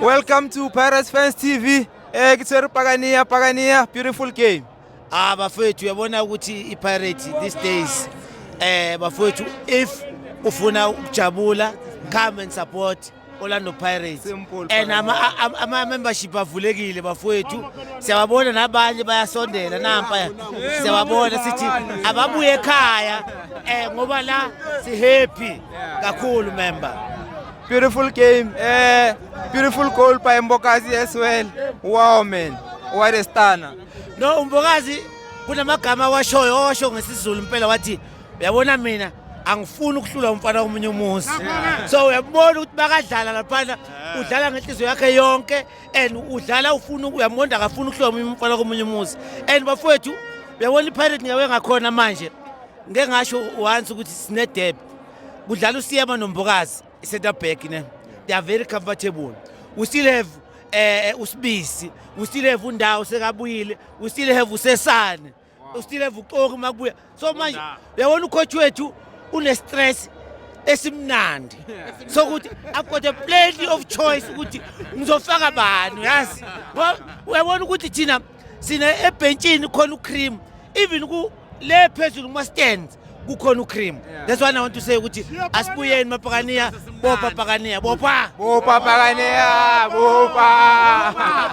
Welcome to Pirates Fans TV. Kitseru Pagania, beautiful game. Bafowethu uyabona ukuthi iPirates these days bafowethu if ufuna ukujabula come and support Orlando Pirates. Simple. And ama membership avulekile bafowethu. Siyababona nabanye bayasondela nampa. Siyababona sithi ababuye ekhaya ngoba la si happy kakhulu member. Beautiful game. Beautiful goal by Mbokazi as well. Wow man. What a stunner. No Mbokazi kunamagama washo ngesizulu impela wathi uyabona mina angifuni ukuhlula umfana komunye umuzi. So uyabona ukuthi bakadlala lapha udlala ngenhliziyo yakhe yonke and udlala ufuna uyamonda akafuna ukuhlula umfana komunye umuzi. And bafowethu uyabona iPirates ngawe ngakhona manje ngeke ngasho once ukuthi sine depth. Kudlala uSiyama noMbokazi center back ne. They are very comfortable. We still have uSibisi, we still have uNdawo sekabuyile, we still have uSesane, we still have uXoki makubuya. So manje uyabona ucoach wethu une stress esimnandi. So ukuthi I've got a plenty of choice ukuthi ngizofaka bani yazi. Uyabona ukuthi thina sina ebenchini khona uCream even ku le phezulu kuma stands kukhona uCream. That's why I want to say ukuthi asibuyeni mapakaniya bopha pakaniya bopha Bopa Pagania, Bopa.